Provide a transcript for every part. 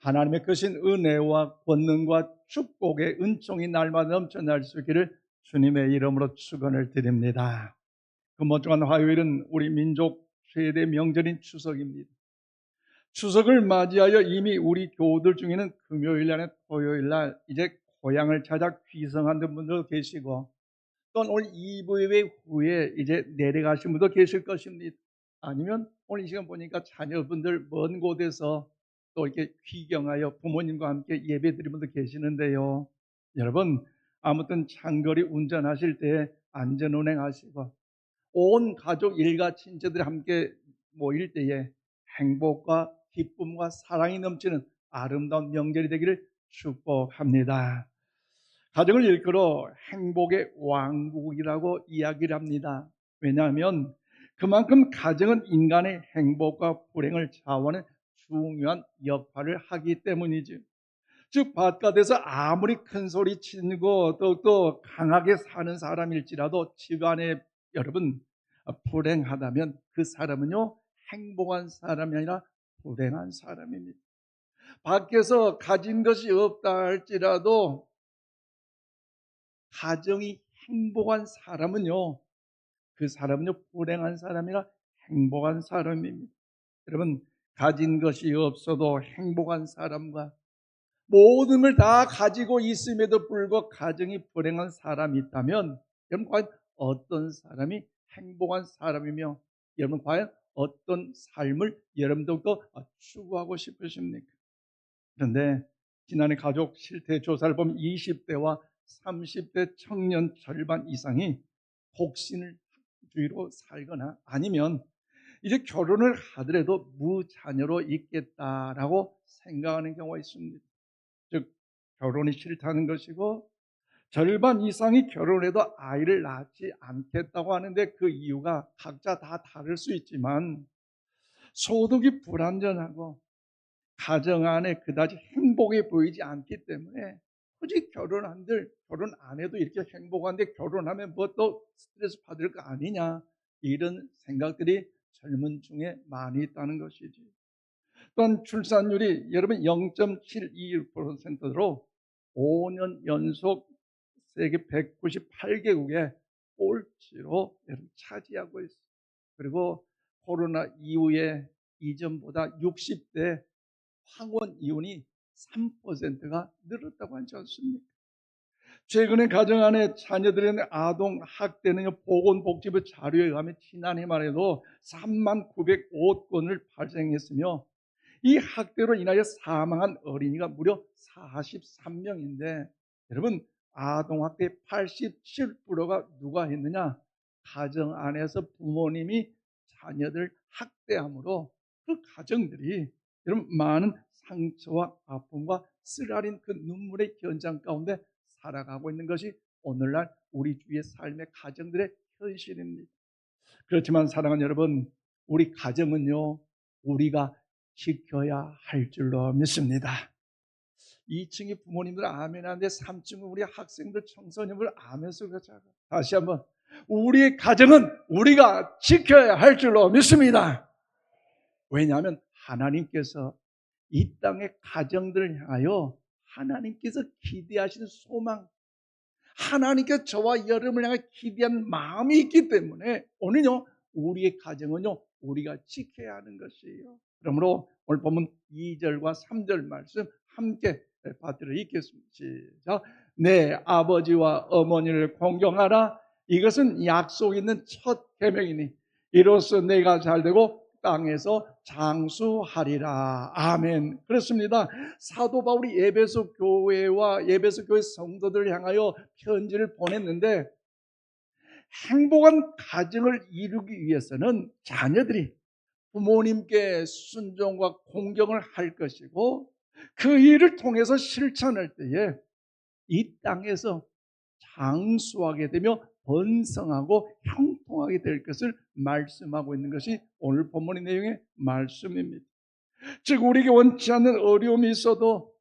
하나님의 크신 은혜와 권능과 축복의 은총이 날마다 넘쳐날 수 있기를 주님의 이름으로 축원을 드립니다. 금번주간 화요일은 우리 민족 최대 명절인 추석입니다. 추석을 맞이하여 이미 우리 교우들 중에는 금요일 날에 토요일 날 이제 고향을 찾아 귀성하는 분도 계시고, 또는 오늘 2부 예배 후에 이제 내려가신 분도 계실 것입니다. 아니면 오늘 이 시간 보니까 자녀분들 먼 곳에서 또 이렇게 귀경하여 부모님과 함께 예배 드리는 분도 계시는데요. 여러분, 아무튼 장거리 운전하실 때 안전 운행하시고 온 가족 일가 친척들이 함께 모일 때에 행복과 기쁨과 사랑이 넘치는 아름다운 명절이 되기를 축복합니다. 가정을 일컬어 행복의 왕국이라고 이야기를 합니다. 왜냐하면 그만큼 가정은 인간의 행복과 불행을 좌우하는 중요한 역할을 하기 때문이죠. 즉 바깥에서 아무리 큰 소리 치고 또 강하게 사는 사람일지라도 집안에 여러분 불행하다면 그 사람은요 행복한 사람이 아니라 불행한 사람입니다. 밖에서 가진 것이 없다 할지라도 가정이 행복한 사람은요, 그 사람은요 불행한 사람이라 행복한 사람입니다. 여러분, 가진 것이 없어도 행복한 사람과 모든 걸 다 가지고 있음에도 불구하고 가정이 불행한 사람이 있다면 여러분 과연 어떤 사람이 행복한 사람이며 여러분 과연 어떤 삶을 여러분들도 추구하고 싶으십니까? 그런데 지난해 가족 실태 조사를 보면 20대와 30대 청년 절반 이상이 독신주의로 살거나 아니면 이제 결혼을 하더라도 무자녀로 있겠다라고 생각하는 경우가 있습니다. 즉 결혼이 싫다는 것이고 절반 이상이 결혼해도 아이를 낳지 않겠다고 하는데 그 이유가 각자 다 다를 수 있지만 소득이 불안전하고 가정 안에 그다지 행복해 보이지 않기 때문에 굳이 결혼 안 해도 이렇게 행복한데 결혼하면 뭐 또 스트레스 받을 거 아니냐, 이런 생각들이 젊은 중에 많이 있다는 것이지. 또한 출산율이 여러분 0.721%로 5년 연속 세계 198개국의 꼴찌로 여러분 차지하고 있어요. 그리고 코로나 이후에 이전보다 60대 황혼 이혼이 3%가 늘었다고 하지 않습니까? 최근에 가정 안에 자녀들의 아동 학대는 보건복지부 자료에 의하면 지난해만 해도 3905건을 발생했으며 이 학대로 인하여 사망한 어린이가 무려 43명인데 여러분, 아동학대 87%가 누가 했느냐? 가정 안에서 부모님이 자녀들 학대함으로 그 가정들이 여러분 많은 상처와 아픔과 쓰라린 그 눈물의 현장 가운데 살아가고 있는 것이 오늘날 우리 주위의 삶의 가정들의 현실입니다. 그렇지만 사랑하는 여러분, 우리 가정은요 우리가 지켜야 할 줄로 믿습니다. 2층이 부모님들 아멘 하는데 3층은 우리 학생들 청소년들 아멘 소리가 작아. 다시 한번, 우리의 가정은 우리가 지켜야 할 줄로 믿습니다. 왜냐하면 하나님께서 이 땅의 가정들을 향하여 하나님께서 기대하시는 소망, 하나님께서 저와 여러분을 향해 기대한 마음이 있기 때문에 오늘요 우리의 가정은요 우리가 지켜야 하는 것이에요. 그러므로 오늘 보면 2절과 3절 말씀 함께 받들어 읽겠습니다. 시작. 내 아버지와 어머니를 공경하라. 이것은 약속 있는 첫 계명이니 이로써 내가 잘되고 땅에서 장수하리라. 아멘. 그렇습니다. 사도 바울이 에베소 교회와 에베소 교회 성도들을 향하여 편지를 보냈는데 행복한 가정을 이루기 위해서는 자녀들이 부모님께 순종과 공경을 할 것이고 그 일을 통해서 실천할 때에 이 땅에서 장수하게 되며 번성하고 형통하게 될 것을 말씀하고 있는 것이 오늘 본문의 내용의 말씀입니다. 즉 우리에게 원치 않는 어려움이 있어도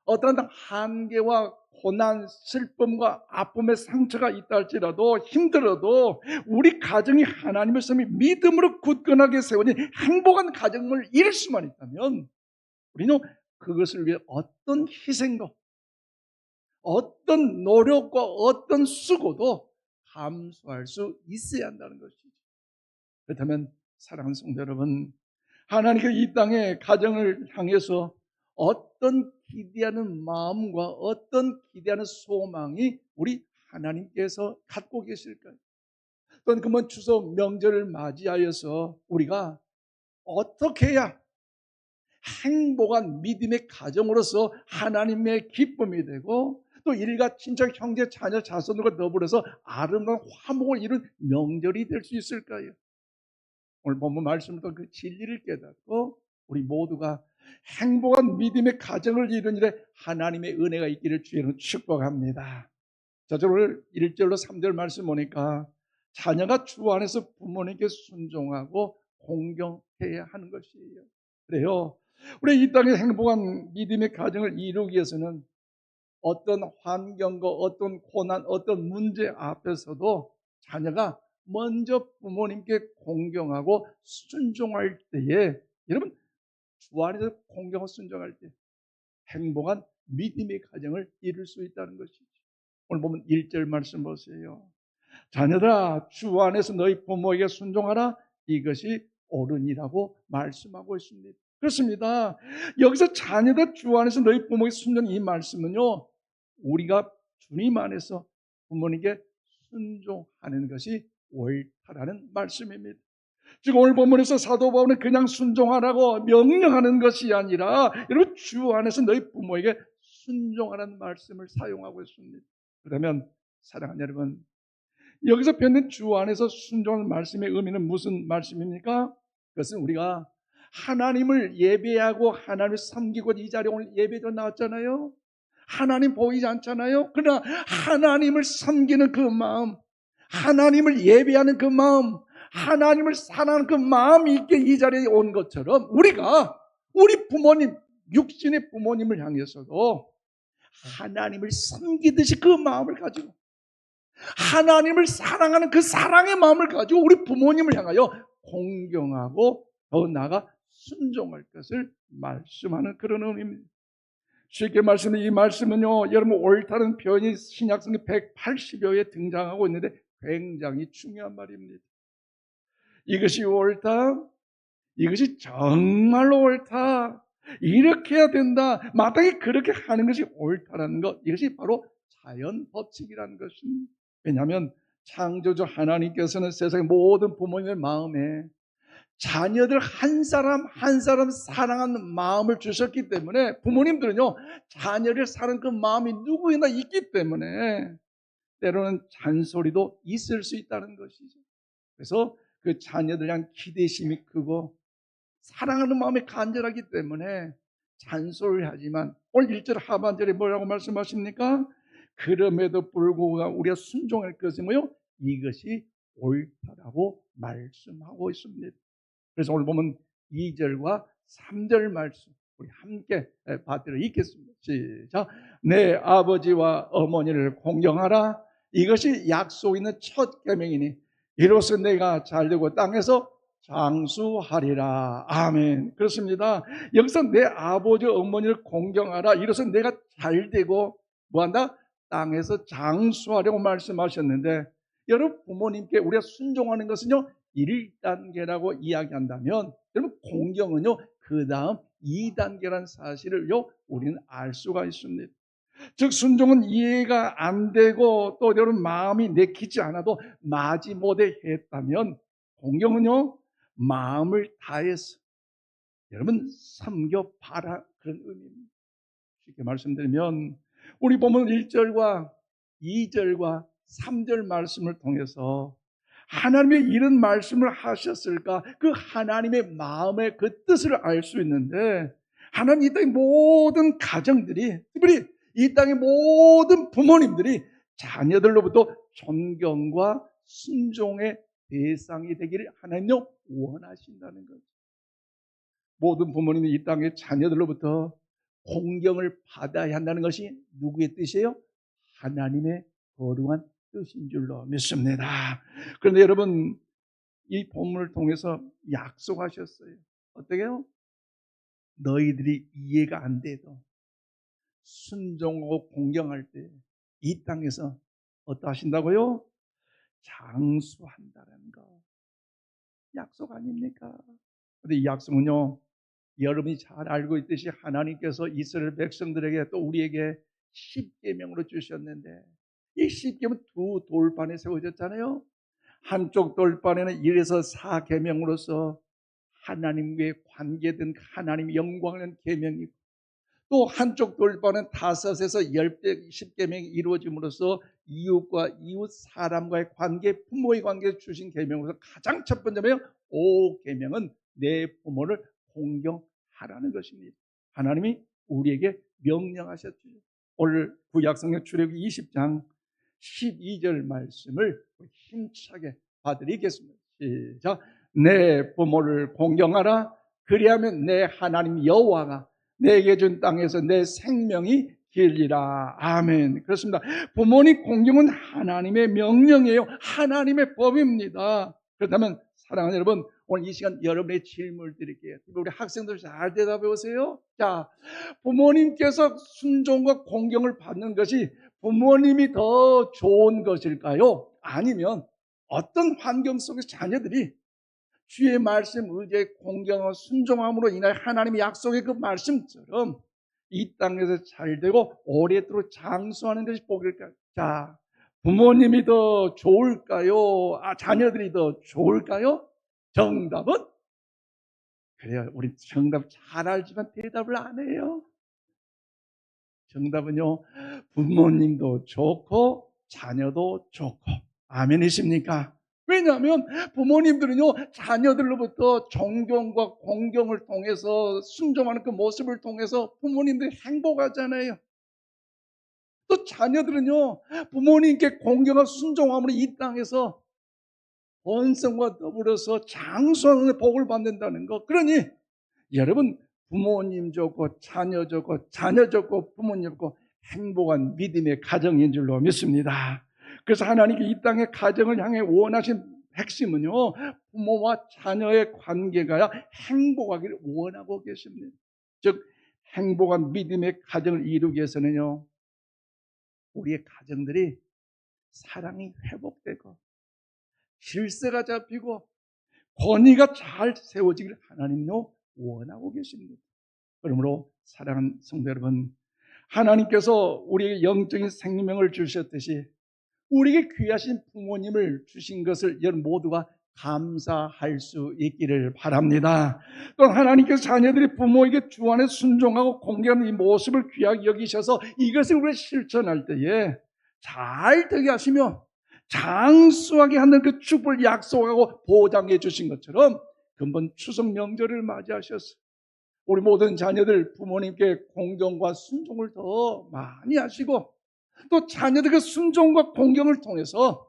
어떤 한계와 고난, 슬픔과 아픔의 상처가 있다 할지라도 힘들어도 우리 가정이 하나님의 섬이 믿음으로 굳건하게 세워진 행복한 가정을 이룰 수만 있다면 우리는 그것을 위해 어떤 희생도, 어떤 노력과 어떤 수고도 감수할 수 있어야 한다는 것이죠. 그렇다면 사랑하는 성도 여러분, 하나님께서 이 땅에 가정을 향해서 어떤 기대하는 마음과 어떤 기대하는 소망이 우리 하나님께서 갖고 계실까요? 또는 그번 추석 명절을 맞이하여서 우리가 어떻게 해야 행복한 믿음의 가정으로서 하나님의 기쁨이 되고 또 일가 친척 형제 자녀 자손들과 더불어서 아름다운 화목을 이룬 명절이 될 수 있을까요? 오늘 본문 말씀부터 그 진리를 깨닫고 우리 모두가 행복한 믿음의 가정을 이룬 일에 하나님의 은혜가 있기를 주의로 축복합니다. 자, 오늘 1절로 3절 말씀 보니까 자녀가 주 안에서 부모님께 순종하고 공경해야 하는 것이에요. 그래요. 우리 이 땅에 행복한 믿음의 가정을 이루기 위해서는 어떤 환경과 어떤 고난, 어떤 문제 앞에서도 자녀가 먼저 부모님께 공경하고 순종할 때에, 여러분, 주 안에서 공경하고 순종할 때 행복한 믿음의 가정을 이룰 수 있다는 것이죠. 오늘 보면 1절 말씀 보세요. 자녀들아, 주 안에서 너희 부모에게 순종하라. 이것이 옳으니라고 말씀하고 있습니다. 그렇습니다. 여기서 자녀들 주 안에서 너희 부모에게 순종, 이 말씀은요, 우리가 주님 안에서 부모님께 순종하는 것이 옳다라는 말씀입니다. 즉 오늘 본문에서 사도 바울은 그냥 순종하라고 명령하는 것이 아니라 여러분 주 안에서 너희 부모에게 순종하라는 말씀을 사용하고 있습니다. 그러면 사랑하는 여러분, 여기서 펴는 주 안에서 순종하는 말씀의 의미는 무슨 말씀입니까? 그것은 우리가 하나님을 예배하고 하나님을 섬기고 이 자리에 오늘 예배도 나왔잖아요. 하나님 보이지 않잖아요. 그러나 하나님을 섬기는 그 마음, 하나님을 예배하는 그 마음, 하나님을 사랑하는 그 마음이 있게 이 자리에 온 것처럼 우리가 우리 부모님, 육신의 부모님을 향해서도 하나님을 섬기듯이 그 마음을 가지고 하나님을 사랑하는 그 사랑의 마음을 가지고 우리 부모님을 향하여 공경하고 더 나아가 순종할 것을 말씀하는 그런 의미입니다. 쉽게 말씀은 이 말씀은요, 여러분 옳다는 표현이 신약성경 180여에 등장하고 있는데 굉장히 중요한 말입니다. 이것이 옳다, 이것이 정말로 옳다, 이렇게 해야 된다, 마땅히 그렇게 하는 것이 옳다라는 것, 이것이 바로 자연 법칙이라는 것입니다. 왜냐하면 창조주 하나님께서는 세상의 모든 부모님의 마음에 자녀들 한 사람 한 사람 사랑하는 마음을 주셨기 때문에 부모님들은요, 자녀를 사랑하는 그 마음이 누구에나 있기 때문에 때로는 잔소리도 있을 수 있다는 것이죠. 그래서 그 자녀들 향한 기대심이 크고 사랑하는 마음이 간절하기 때문에 잔소리를 하지만 오늘 1절 하반절에 뭐라고 말씀하십니까? 그럼에도 불구하고 우리가 순종할 것이 뭐요? 이것이 옳다라고 말씀하고 있습니다. 그래서 오늘 보면 2절과 3절 말씀 우리 함께 받들어 읽겠습니다. 시작. 내 아버지와 어머니를 공경하라. 이것이 약속 있는 첫 계명이니 이로써 내가 잘되고 땅에서 장수하리라. 아멘. 그렇습니다. 여기서 내 아버지 어머니를 공경하라. 이로써 내가 잘되고 뭐한다? 땅에서 장수하려고 말씀하셨는데 여러분 부모님께 우리가 순종하는 것은요 1단계라고 이야기한다면 여러분 공경은요 그 다음 2단계라는 사실을요 우리는 알 수가 있습니다. 즉 순종은 이해가 안 되고 또 여러분 마음이 내키지 않아도 마지못해 했다면 공경은요 마음을 다해서 여러분 섬겨봐라 그런 의미입니다. 쉽게 말씀드리면 우리 보면 1절과 2절과 3절 말씀을 통해서 하나님의 이런 말씀을 하셨을까? 그 하나님의 마음의 그 뜻을 알 수 있는데 하나님 이 땅의 모든 가정들이 특별히 이 땅의 모든 부모님들이 자녀들로부터 존경과 순종의 대상이 되기를 하나님요 원하신다는 거죠. 모든 부모님이 이 땅의 자녀들로부터 공경을 받아야 한다는 것이 누구의 뜻이에요? 하나님의 거룩한 뜻인 줄로 믿습니다. 그런데 여러분 이 본문을 통해서 약속하셨어요. 어떻게 해요? 너희들이 이해가 안 돼도 순종하고 공경할 때 이 땅에서 어떠하신다고요? 장수한다는 거 약속 아닙니까? 근데 이 약속은요, 여러분이 잘 알고 있듯이 하나님께서 이스라엘 백성들에게 또 우리에게 십계명으로 주셨는데, 이 십계명 두 돌판에 세워졌잖아요. 한쪽 돌판에는 1에서 4계명으로서 하나님과의 관계된 하나님의 영광을 계명이고, 또 한쪽 돌판은 5에서 10개 10계명이 이루어짐으로써 이웃과 이웃 사람과의 관계, 부모의 관계에 주신 계명으로서 가장 첫 번째면 5계명은 내 부모를 공경하라는 것입니다. 하나님이 우리에게 명령하셨죠. 오늘 구약성경 출애굽기 20장 12절 말씀을 힘차게 받으리겠습니다. 시작. 내 부모를 공경하라. 그리하면 내 하나님 여호와가 내게 준 땅에서 내 생명이 길리라. 아멘. 그렇습니다. 부모님 공경은 하나님의 명령이에요. 하나님의 법입니다. 그렇다면 사랑하는 여러분, 오늘 이 시간 여러분의 질문을 드릴게요. 우리 학생들 잘 대답해 보세요. 자, 부모님께서 순종과 공경을 받는 것이 부모님이 더 좋은 것일까요? 아니면 어떤 환경 속에 자녀들이 주의 말씀 의지에 공경과 순종함으로 인하여 하나님의 약속의 그 말씀처럼 이 땅에서 잘되고 오랫도록 장수하는 것이 복일까요? 자, 부모님이 더 좋을까요? 자녀들이 더 좋을까요? 정답은? 그래요. 우리 정답 잘 알지만 대답을 안 해요. 정답은요, 부모님도 좋고 자녀도 좋고. 아멘이십니까? 왜냐하면 부모님들은요, 자녀들로부터 존경과 공경을 통해서 순종하는 그 모습을 통해서 부모님들이 행복하잖아요. 또 자녀들은요, 부모님께 공경과 순종함으로 이 땅에서 번성과 더불어서 장수하는 복을 받는다는 것. 그러니 여러분, 부모님 좋고 자녀 좋고 자녀 좋고 부모님 좋고 행복한 믿음의 가정인 줄로 믿습니다. 그래서 하나님께 이 땅의 가정을 향해 원하신 핵심은요, 부모와 자녀의 관계가 행복하기를 원하고 계십니다. 즉 행복한 믿음의 가정을 이루기 위해서는요, 우리의 가정들이 사랑이 회복되고 질서가 잡히고 권위가 잘 세워지기를 하나님요 원하고 계십니다. 그러므로 사랑하는 성도 여러분, 하나님께서 우리에게 영적인 생명을 주셨듯이 우리에게 귀하신 부모님을 주신 것을 여러분 모두가 감사할 수 있기를 바랍니다. 또 하나님께서 자녀들이 부모에게 주안에 순종하고 공경하는 이 모습을 귀하게 여기셔서 이것을 우리가 실천할 때에 잘 되게 하시며 장수하게 하는 그 축복을 약속하고 보장해 주신 것처럼 금번 추석 명절을 맞이하셔서 우리 모든 자녀들 부모님께 공경과 순종을 더 많이 하시고 또 자녀들 그 순종과 공경을 통해서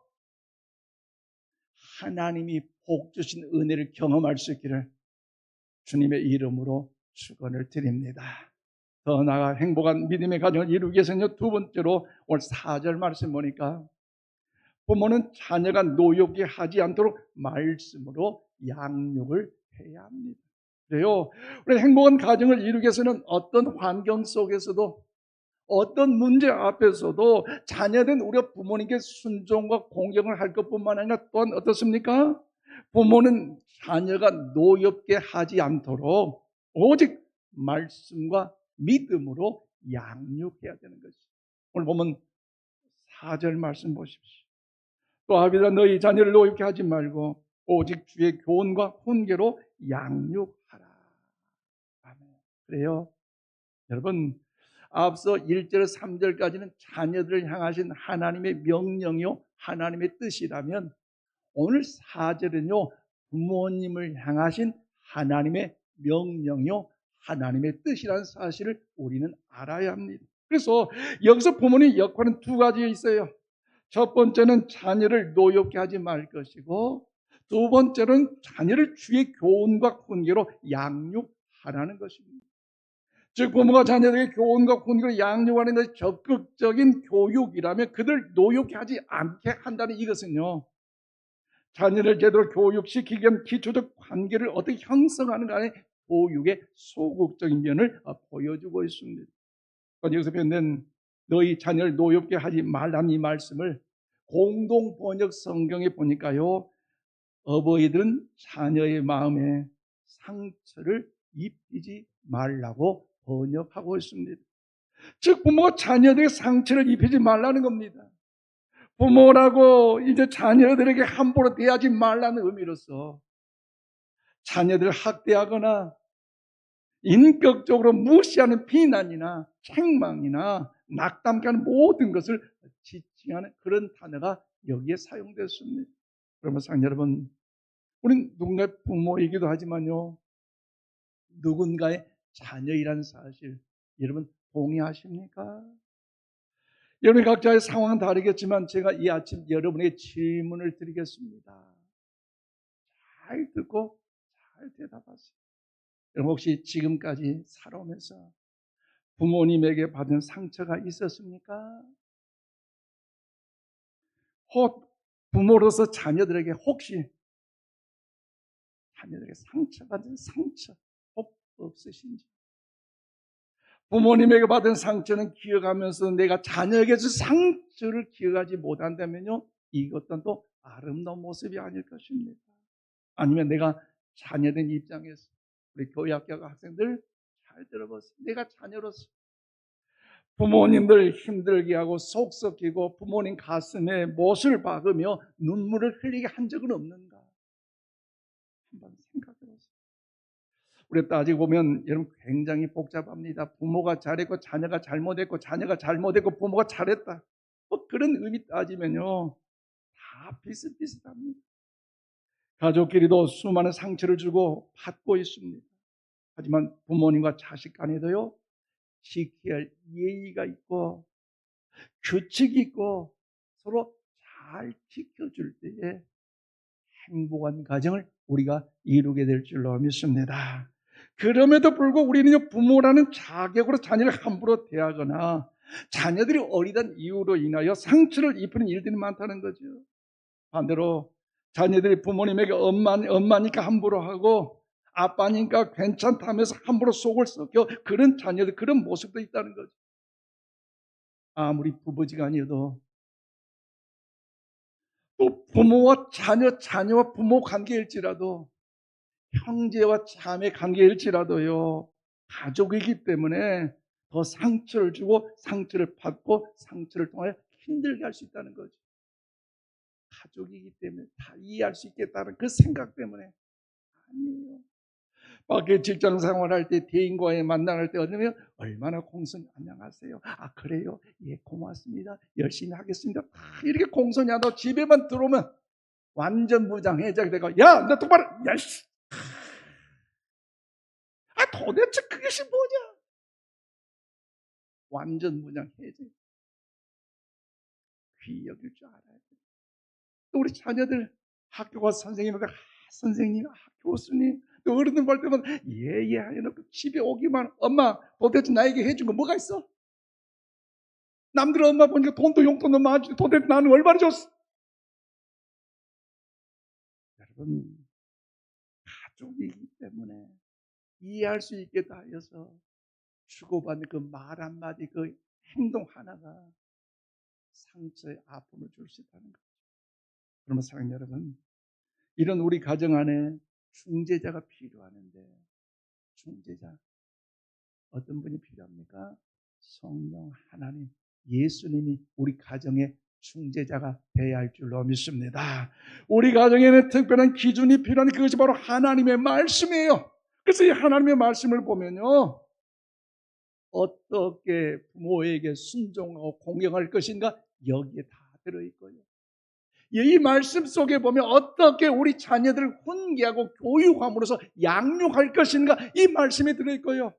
하나님이 복 주신 은혜를 경험할 수 있기를 주님의 이름으로 축원을 드립니다. 더 나아가 행복한 믿음의 가정을 이루기 위해서는 두 번째로 오늘 4절 말씀 보니까 부모는 자녀가 노엽게 하지 않도록 말씀으로 양육을 해야 합니다. 그래요. 우리 행복한 가정을 이루기 위해서는 어떤 환경 속에서도 어떤 문제 앞에서도 자녀된 우리가 부모님께 순종과 공경을 할 것뿐만 아니라 또한 어떻습니까? 부모는 자녀가 노엽게 하지 않도록 오직 말씀과 믿음으로 양육해야 되는 것이죠. 오늘 보면 4절 말씀 보십시오. 또 아비들아 너희 자녀를 노엽게 하지 말고 오직 주의 교훈과 훈계로 양육하라. 아멘. 그래요. 여러분, 앞서 1절 3절까지는 자녀들을 향하신 하나님의 명령이요 하나님의 뜻이라면 오늘 4절은요 부모님을 향하신 하나님의 명령이요 하나님의 뜻이라는 사실을 우리는 알아야 합니다. 그래서 여기서 부모님의 역할은 두 가지 있어요. 첫 번째는 자녀를 노엽게 하지 말 것이고 두 번째는 자녀를 주의 교훈과 훈계로 양육하라는 것입니다. 즉 부모가 자녀들에게 교훈과 훈계로 양육하는 것이 적극적인 교육이라면 그들 노엽게 하지 않게 한다는 이것은요, 자녀를 제대로 교육시키기 위한 기초적 관계를 어떻게 형성하는가 안에 보육의 소극적인 면을 보여주고 있습니다. 여기서 표현된 너희 자녀를 노엽게 하지 말라는 이 말씀을 공동 번역 성경에 보니까요, 어버이들은 자녀의 마음에 상처를 입히지 말라고 번역하고 있습니다. 즉 부모가 자녀들에게 상처를 입히지 말라는 겁니다. 부모라고 이제 자녀들에게 함부로 대하지 말라는 의미로서 자녀들을 학대하거나 인격적으로 무시하는 비난이나 책망이나 낙담케 하는 모든 것을 지칭하는 그런 단어가 여기에 사용됐습니다. 그러면 사랑 여러분, 우리는 누군가의 부모이기도 하지만요, 누군가의 자녀이라는 사실 여러분 동의하십니까? 여러분 각자의 상황은 다르겠지만 제가 이 아침 여러분에게 질문을 드리겠습니다. 잘 듣고 잘 대답하세요. 여러분 혹시 지금까지 살아오면서 부모님에게 받은 상처가 있었습니까? 혹 부모로서 자녀들에게 혹시 자녀들에게 상처받은 상처 혹 없으신지? 부모님에게 받은 상처는 기억하면서 내가 자녀에게 준 상처를 기억하지 못한다면요, 이것도 또 아름다운 모습이 아닐 것입니다. 아니면 내가 자녀된 입장에서 우리 교회학교 학생들 잘 들어보세요. 내가 자녀로서 부모님들 힘들게 하고 속 썩이고 부모님 가슴에 못을 박으며 눈물을 흘리게 한 적은 없는가? 한번 생각해 보세요. 우리 따지고 보면 여러분 굉장히 복잡합니다. 부모가 잘했고 자녀가 잘못했고 자녀가 잘못했고 부모가 잘했다. 뭐 그런 의미 따지면요, 다 비슷비슷합니다. 가족끼리도 수많은 상처를 주고 받고 있습니다. 하지만 부모님과 자식 간에도요, 지켜야 할 예의가 있고 규칙이 있고 서로 잘 지켜줄 때에 행복한 가정을 우리가 이루게 될 줄로 믿습니다. 그럼에도 불구하고 우리는 부모라는 자격으로 자녀를 함부로 대하거나 자녀들이 어리다는 이유로 인하여 상처를 입히는 일들이 많다는 거죠. 반대로 자녀들이 부모님에게 엄마니까 함부로 하고 아빠니까 괜찮다면서 함부로 속을 썩여 그런 자녀들, 그런 모습도 있다는 거죠. 아무리 부부지간이어도 또 부모와 자녀, 자녀와 부모 관계일지라도 형제와 자매 관계일지라도요, 가족이기 때문에 더 상처를 주고 상처를 받고 상처를 통하여 힘들게 할 수 있다는 거죠. 가족이기 때문에 다 이해할 수 있겠다는 그 생각 때문에. 아니에요. 밖에 직장 생활할 때 대인과의 만남할 때 어쩌면 얼마나 공손히 안녕하세요. 아 그래요? 예 고맙습니다. 열심히 하겠습니다. 이렇게 공손히 하다 집에만 들어오면 완전 무장해제가 되고 야 너 똑바로 야씨. 아 도대체 그것이 뭐냐? 완전 무장해제. 귀히 여길 줄 알아야 돼. 또 우리 자녀들 학교 가서 선생님한테 선생님, 교수님, 또 어른들 볼 때마다 예예 해놓고 집에 오기만 엄마 도대체 나에게 해준 거 뭐가 있어? 남들 엄마 보니까 돈도 용돈도 많아지고 도대체 나는 얼마나 줬어? 여러분 가족이기 때문에 이해할 수 있겠다 하여서 주고받는 그 말 한마디 그 행동 하나가 상처의 아픔을 줄 수 있다는 거죠. 그러면 사랑하는 여러분, 이런 우리 가정 안에 중재자가 필요하는데 중재자 어떤 분이 필요합니까? 성령 하나님 예수님이 우리 가정의 중재자가 되어야 할 줄로 믿습니다. 우리 가정에는 특별한 기준이 필요한 그것이 바로 하나님의 말씀이에요. 그래서 이 하나님의 말씀을 보면요, 어떻게 부모에게 순종하고 공경할 것인가 여기에 다 들어있고요. 이 말씀 속에 보면 어떻게 우리 자녀들을 훈계하고 교육함으로써 양육할 것인가 이 말씀이 들어있고요.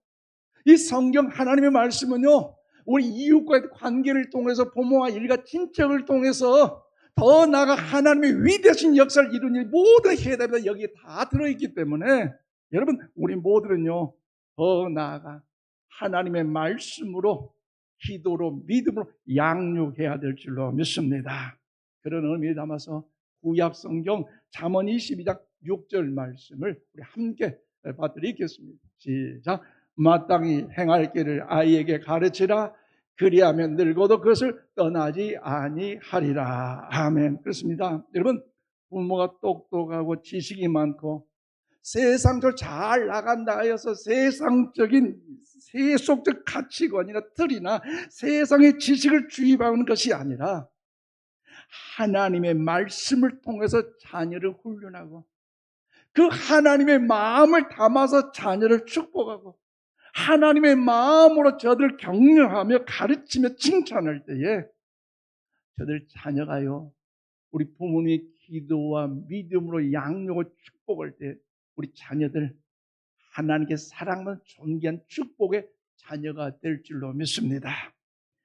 이 성경 하나님의 말씀은요, 우리 이웃과의 관계를 통해서 부모와 일가 친척을 통해서 더 나아가 하나님의 위대하신 역사를 이루는 모든 해답이 여기에 다 들어있기 때문에 여러분 우리 모두는요 더 나아가 하나님의 말씀으로 기도로 믿음으로 양육해야 될 줄로 믿습니다. 그런 의미를 담아서 구약 성경 잠언 22장 6절 말씀을 우리 함께 받드리겠습니다. 시작. 마땅히 행할 길을 아이에게 가르치라. 그리하면 늙어도 그것을 떠나지 아니하리라. 아멘. 그렇습니다. 여러분, 부모가 똑똑하고 지식이 많고 세상적으로 잘 나간다 하여서 세상적인 세속적 가치관이나 틀이나 세상의 지식을 주입하는 것이 아니라 하나님의 말씀을 통해서 자녀를 훈련하고 그 하나님의 마음을 담아서 자녀를 축복하고 하나님의 마음으로 저들을 격려하며 가르치며 칭찬할 때에 저들 자녀가요, 우리 부모님의 기도와 믿음으로 양육을 축복할 때 우리 자녀들 하나님께 사랑하는 존귀한 축복의 자녀가 될 줄로 믿습니다.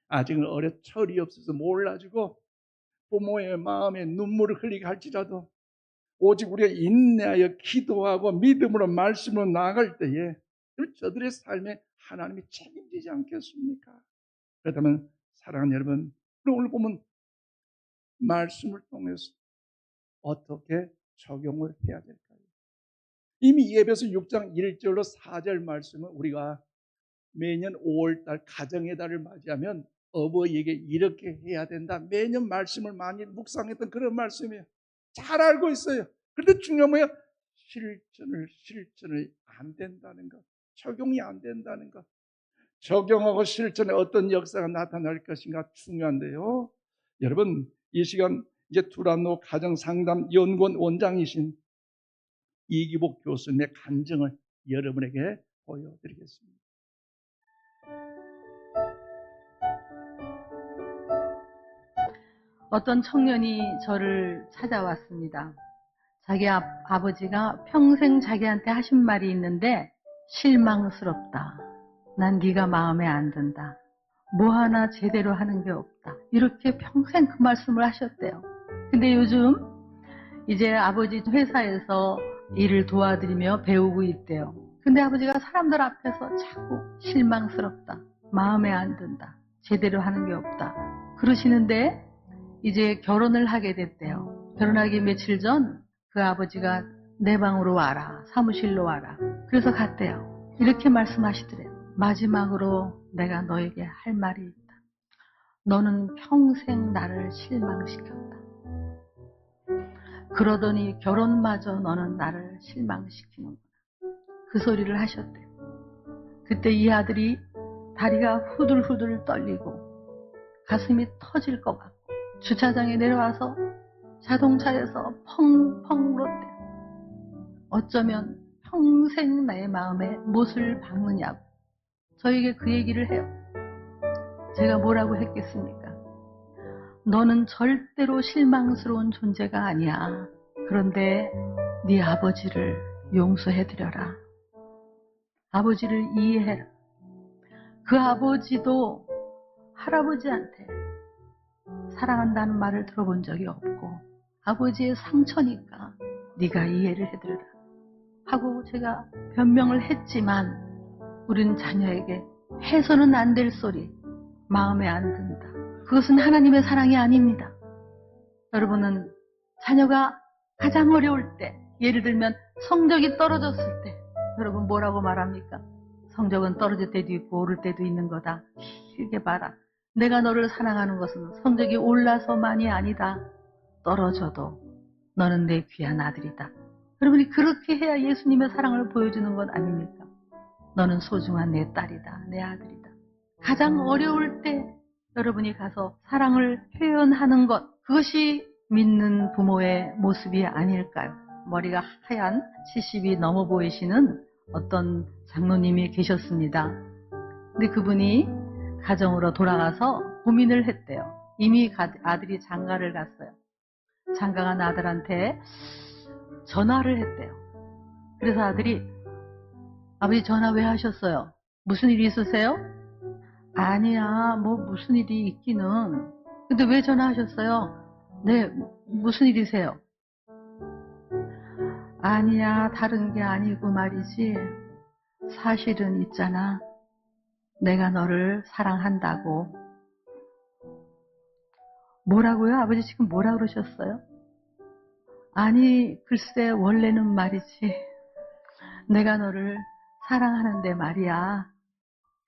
아직은 어려 철이 없어서 몰라주고 부모의 마음에 눈물을 흘리게 할지라도 오직 우리가 인내하여 기도하고 믿음으로 말씀으로 나아갈 때에 저들의 삶에 하나님이 책임지지 않겠습니까? 그렇다면 사랑하는 여러분, 오늘 보면 말씀을 통해서 어떻게 적용을 해야 될까요? 이미 예배서 6장 1절로 4절 말씀은 우리가 매년 5월달 가정의 달을 맞이하면 어버이에게 이렇게 해야 된다, 매년 말씀을 많이 묵상했던 그런 말씀이에요. 잘 알고 있어요. 그런데 중요한 뭐예요? 실천을 안 된다는 것, 적용이 안 된다는 것. 적용하고 실천에 어떤 역사가 나타날 것인가 중요한데요. 여러분, 이 시간 이제 두란노 가정상담연구원 원장이신 이기복 교수님의 간증을 여러분에게 보여드리겠습니다. 어떤 청년이 저를 찾아왔습니다. 자기 아버지가 평생 자기한테 하신 말이 있는데 실망스럽다. 난 네가 마음에 안 든다. 뭐 하나 제대로 하는 게 없다. 이렇게 평생 그 말씀을 하셨대요. 근데 요즘 이제 아버지 회사에서 일을 도와드리며 배우고 있대요. 근데 아버지가 사람들 앞에서 자꾸 실망스럽다. 마음에 안 든다. 제대로 하는 게 없다. 그러시는데 이제 결혼을 하게 됐대요. 결혼하기 며칠 전 그 아버지가 내 방으로 와라. 사무실로 와라. 그래서 갔대요. 이렇게 말씀하시더래요. 마지막으로 내가 너에게 할 말이 있다. 너는 평생 나를 실망시켰다. 그러더니 결혼마저 너는 나를 실망시키는구나. 그 소리를 하셨대요. 그때 이 아들이 다리가 후들후들 떨리고 가슴이 터질 것 같고 주차장에 내려와서 자동차에서 펑펑 울었대요. 어쩌면 평생 나의 마음에 못을 박느냐고 저에게 그 얘기를 해요. 제가 뭐라고 했겠습니까? 너는 절대로 실망스러운 존재가 아니야. 그런데 네 아버지를 용서해드려라. 아버지를 이해해라. 그 아버지도 할아버지한테 사랑한다는 말을 들어본 적이 없고 아버지의 상처니까 네가 이해를 해드려라 하고 제가 변명을 했지만 우린 자녀에게 해서는 안 될 소리, 마음에 안 든다. 그것은 하나님의 사랑이 아닙니다. 여러분은 자녀가 가장 어려울 때, 예를 들면 성적이 떨어졌을 때 여러분 뭐라고 말합니까? 성적은 떨어질 때도 있고 오를 때도 있는 거다. 길게 봐라. 내가 너를 사랑하는 것은 성적이 올라서만이 아니다. 떨어져도 너는 내 귀한 아들이다. 여러분이 그렇게 해야 예수님의 사랑을 보여주는 것 아닙니까? 너는 소중한 내 딸이다. 내 아들이다. 가장 어려울 때 여러분이 가서 사랑을 표현하는 것, 그것이 믿는 부모의 모습이 아닐까요? 머리가 하얀 70이 넘어 보이시는 어떤 장로님이 계셨습니다. 근데 그분이 가정으로 돌아가서 고민을 했대요. 이미 아들이 장가를 갔어요. 장가간 아들한테 전화를 했대요. 그래서 아들이 아버지 전화 왜 하셨어요? 무슨 일이 있으세요? 아니야, 뭐 무슨 일이 있기는. 근데 왜 전화하셨어요? 네, 무슨 일이세요? 아니야, 다른 게 아니고 말이지. 사실은 있잖아. 내가 너를 사랑한다고. 뭐라고요? 아버지 지금 뭐라 그러셨어요? 아니, 글쎄 원래는 말이지. 내가 너를 사랑하는데 말이야.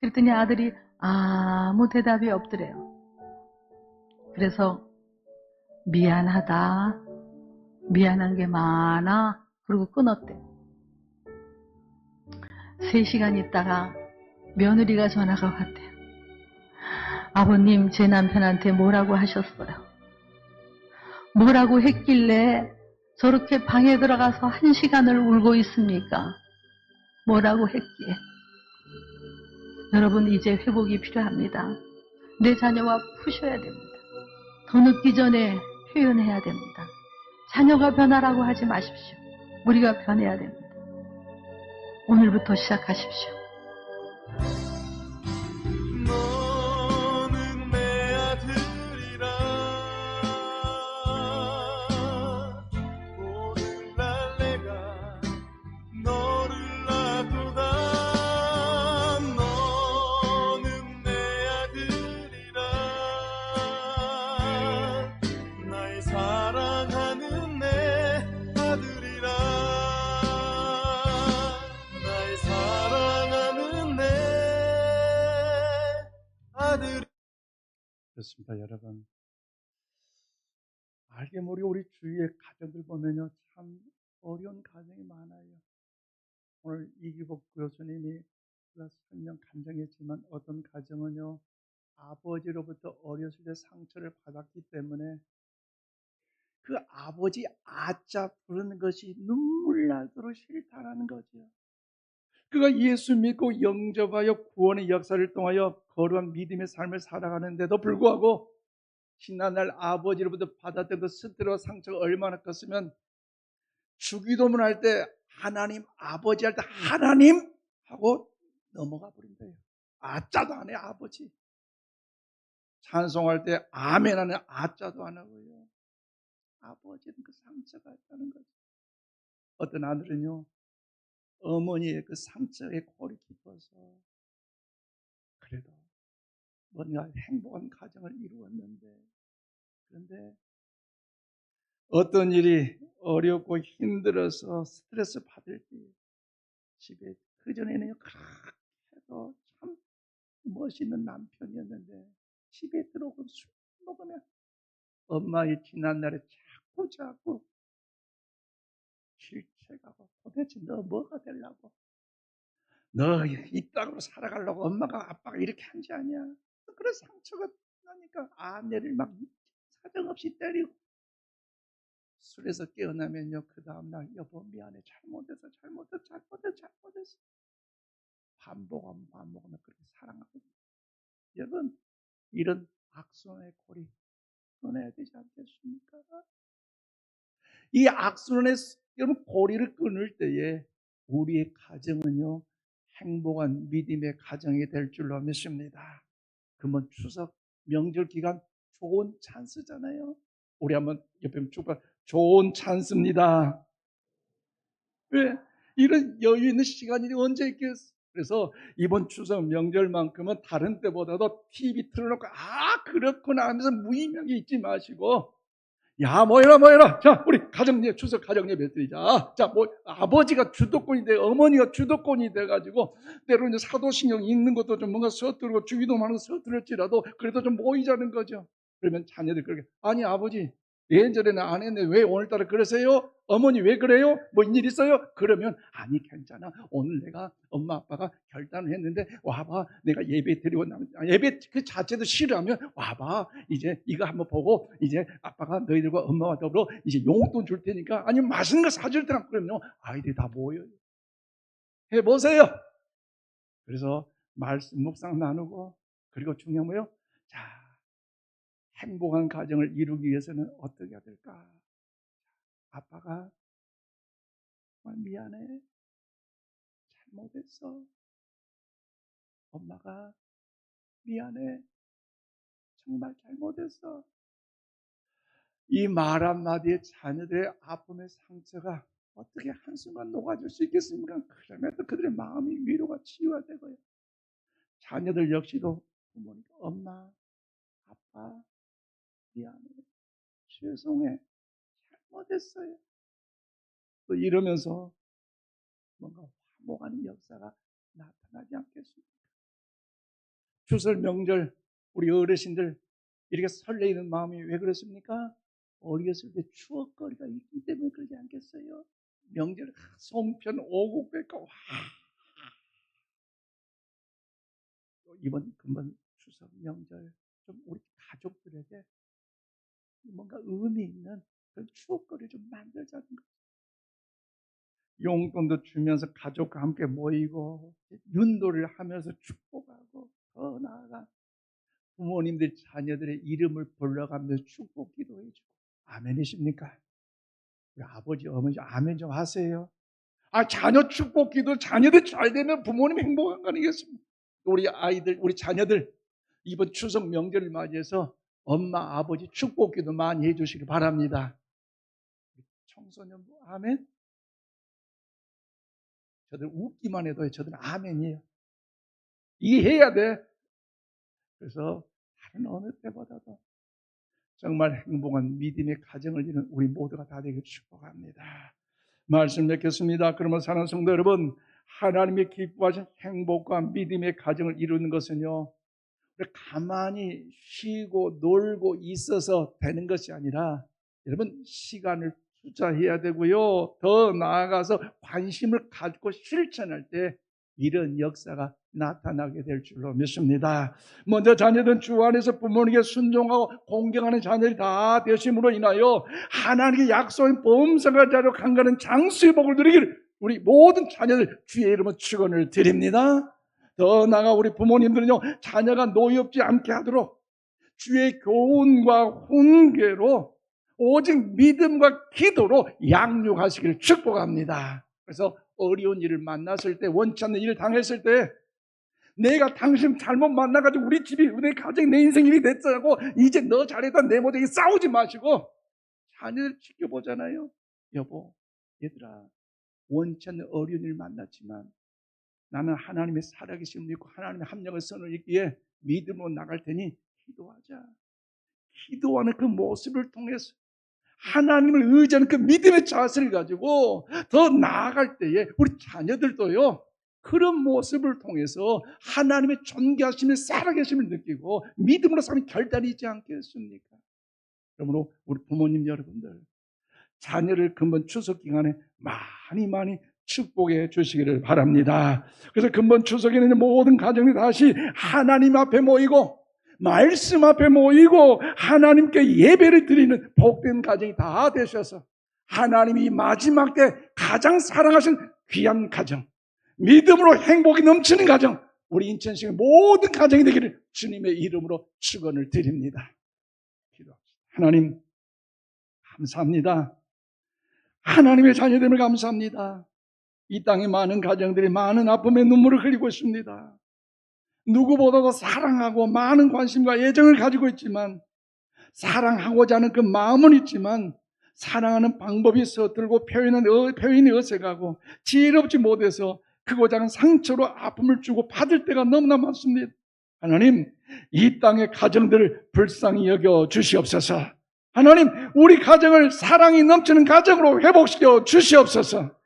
그랬더니 아들이 아무 대답이 없더래요. 그래서 미안하다. 미안한 게 많아. 그러고 끊었대요. 3시간 있다가 며느리가 전화가 왔대요. 아버님, 제 남편한테 뭐라고 하셨어요? 뭐라고 했길래 저렇게 방에 들어가서 1시간을 울고 있습니까? 뭐라고 했기에? 여러분, 이제 회복이 필요합니다. 내 자녀와 푸셔야 됩니다. 더 늦기 전에 표현해야 됩니다. 자녀가 변하라고 하지 마십시오. 우리가 변해야 됩니다. 오늘부터 시작하십시오. 너는 내 아들이라 오늘날 내가 너를 낳도다. 너는 내 아들이라 나의 사랑하는 내 아들이라 나의 사랑하는 내 아들. 그렇습니다, 여러분. 알게 모르게 우리 주위의 가정들 보면요, 참 어려운 가정이 많아요. 오늘 이기복 교수님이 설명 간증했지만 어떤 가정은요, 아버지로부터 어렸을 때 상처를 받았기 때문에 그 아버지 아짜 부르는 것이 눈물 나도록 싫다라는 거죠. 그가 예수 믿고 영접하여 구원의 역사를 통하여 거룩한 믿음의 삶을 살아가는데도 불구하고 지난날 아버지로부터 받았던 그 스트레스와 상처가 얼마나 컸으면 주기도문 할 때 하나님, 아버지 할 때 하나님 하고 넘어가 버린대요. 아짜도 안 해, 아버지. 찬송할 때 아멘 하는 아짜도 안 하고요. 아버지는 그 상처가 있다는 거죠. 어떤 아들은요, 어머니의 그 상처에 골이 깊어서 그래도 뭔가 행복한 가정을 이루었는데, 그런데 어떤 일이 어렵고 힘들어서 스트레스 받을 때 집에, 그전에는 그렇게 해도 참 멋있는 남편이었는데 집에 들어오고 술 먹으면 엄마의 지난날에 자꾸 질책하고, 도대체 너 뭐가 되려고, 너 이 땅으로 살아가려고 엄마가 아빠가 이렇게 한지 아니야. 그런 상처가 나니까 아내를 막 사정없이 때리고, 술에서 깨어나면요, 그 다음날 여보 미안해, 잘못했어 반복하면 그렇게 사랑하거든요. 여러분, 이런 악순환의 고리 끊어야 되지 않겠습니까? 이 악순환의 여러분 고리를 끊을 때에 우리의 가정은요, 행복한 믿음의 가정이 될 줄로 믿습니다. 그러면 추석 명절 기간 좋은 찬스잖아요. 우리 한번 옆에 축복, 좋은 찬스입니다. 왜? 이런 여유 있는 시간이 언제 있겠어? 그래서 이번 추석 명절만큼은 다른 때보다도 TV 틀어놓고 그렇구나 하면서 무의미하게 있지 마시고, 야, 모여라. 자, 우리 추석 가정예배 드리자. 자, 아버지가 주도권이 돼, 어머니가 주도권이 돼가지고, 때로 이제 사도신경 읽는 것도 좀 뭔가 서투르고, 주기도 많은 거 서투를지라도, 그래도 좀 모이자는 거죠. 그러면 자녀들이 그렇게, 아니, 아버지, 예전에는 안 했는데 왜 오늘따라 그러세요? 어머니 왜 그래요? 뭐 일 있어요? 그러면 아니 괜찮아. 오늘 내가 엄마 아빠가 결단을 했는데 와봐. 내가 예배 드리고 예배 그 자체도 싫어하면 와봐. 이제 이거 한번 보고 이제 아빠가 너희들과 엄마와 더불어 이제 용돈 줄 테니까 아니면 맛있는 거 사줄 테니까 그러면 아이들이 다 모여요. 해보세요. 그래서 말씀 묵상 나누고 그리고 중요한 뭐예요? 자, 행복한 가정을 이루기 위해서는 어떻게 해야 될까? 아빠가 정말 미안해. 잘못했어. 엄마가 미안해. 정말 잘못했어. 이 말 한마디에 자녀들의 아픔의 상처가 어떻게 한순간 녹아줄 수 있겠습니까? 그럼에도 그들의 마음이 위로가 치유가 되고요. 자녀들 역시도 부모니까 엄마, 아빠, 미안해. 죄송해. 잘못했어요. 또 이러면서 뭔가 행복한 역사가 나타나지 않겠습니까? 추석 명절 우리 어르신들 이렇게 설레이는 마음이 왜 그렇습니까? 어렸을 때 추억거리가 있기 때문에 그러지 않겠어요? 명절 송편 오곡백과 와. 이번 금번 추석 명절 좀 우리 가족들에게 뭔가 의미 있는 그런 추억거리 좀 만들자는 거죠. 용돈도 주면서 가족과 함께 모이고 윤도를 하면서 축복하고 더 나아가 부모님들 자녀들의 이름을 불러가면서 축복 기도해주고. 아멘이십니까? 우리 아버지 어머니 아멘 좀 하세요. 자녀 축복 기도, 자녀들 잘 되면 부모님 행복한 거 아니겠습니까? 우리 아이들, 우리 자녀들 이번 추석 명절을 맞이해서 엄마 아버지 축복 기도 많이 해주시기 바랍니다. 청소년부 아멘. 저들 웃기만 해도 저들은 아멘이에요. 이해해야 돼. 그래서 다른 어느 때보다도 정말 행복한 믿음의 가정을 이룬 우리 모두가 다 되길 축복합니다. 말씀 맺겠습니다. 그러면 사랑하는 성도 여러분, 하나님의 기뻐하신 행복과 믿음의 가정을 이루는 것은요, 가만히 쉬고 놀고 있어서 되는 것이 아니라 여러분 시간을 투자해야 되고요, 더 나아가서 관심을 갖고 실천할 때 이런 역사가 나타나게 될 줄로 믿습니다. 먼저 자녀들은 주 안에서 부모님께 순종하고 공경하는 자녀들이 다 되심으로 인하여 하나님의 약속인 범사가 자로 강가는 장수의 복을 누리기를 우리 모든 자녀들 주의 이름으로 축원을 드립니다. 더 나아가 우리 부모님들은요, 자녀가 노이 없지 않게 하도록 주의 교훈과 훈계로 오직 믿음과 기도로 양육하시기를 축복합니다. 그래서 어려운 일을 만났을 때, 원치 않는 일을 당했을 때 내가 당신 잘못 만나가지고 우리 집이, 우리 가정이, 내 인생이 이렇게 됐다고 이제 너 잘했다 내 못해 싸우지 마시고 자녀를 지켜보잖아요. 여보, 얘들아, 원치 않는 어려운 일을 만났지만 나는 하나님의 살아계심을 믿고 하나님의 합력의 선을 읽기에 믿음으로 나갈 테니 기도하자. 기도하는 그 모습을 통해서 하나님을 의지하는 그 믿음의 자세를 가지고 더 나아갈 때에 우리 자녀들도요, 그런 모습을 통해서 하나님의 존귀하심을 살아계심을 느끼고 믿음으로 사는 결단이 있지 않겠습니까? 그러므로 우리 부모님 여러분들, 자녀를 근본 추석 기간에 많이 축복해 주시기를 바랍니다. 그래서 근본 추석에는 모든 가정이 다시 하나님 앞에 모이고 말씀 앞에 모이고 하나님께 예배를 드리는 복된 가정이 다 되셔서 하나님이 마지막 때 가장 사랑하신 귀한 가정, 믿음으로 행복이 넘치는 가정, 우리 인천시의 모든 가정이 되기를 주님의 이름으로 축원을 드립니다. 기도합시다. 하나님 감사합니다. 하나님의 자녀됨을 감사합니다. 이 땅에 많은 가정들이 많은 아픔의 눈물을 흘리고 있습니다. 누구보다도 사랑하고 많은 관심과 애정을 가지고 있지만, 사랑하고자 하는 그 마음은 있지만 사랑하는 방법이 서툴고 표현이 어색하고 지혜롭지 못해서 크고자 하는 상처로 아픔을 주고 받을 때가 너무나 많습니다. 하나님, 이 땅의 가정들을 불쌍히 여겨 주시옵소서. 하나님, 우리 가정을 사랑이 넘치는 가정으로 회복시켜 주시옵소서.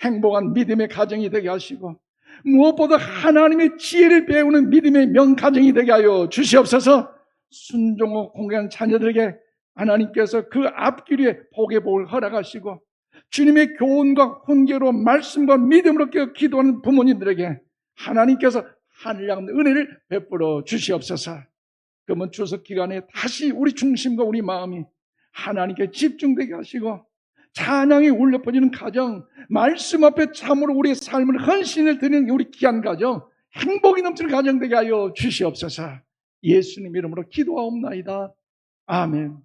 행복한 믿음의 가정이 되게 하시고 무엇보다 하나님의 지혜를 배우는 믿음의 명가정이 되게 하여 주시옵소서. 순종하고 공경하는 자녀들에게 하나님께서 그 앞길에 복의 복을 허락하시고 주님의 교훈과 훈계로 말씀과 믿음으로 기도하는 부모님들에게 하나님께서 하늘 향한 은혜를 베풀어 주시옵소서. 그러면 추석 기간에 다시 우리 중심과 우리 마음이 하나님께 집중되게 하시고 찬양이 울려 퍼지는 가정, 말씀 앞에 참으로 우리의 삶을 헌신을 드리는 우리 귀한 가정, 행복이 넘치는 가정 되게 하여 주시옵소서. 예수님 이름으로 기도하옵나이다. 아멘.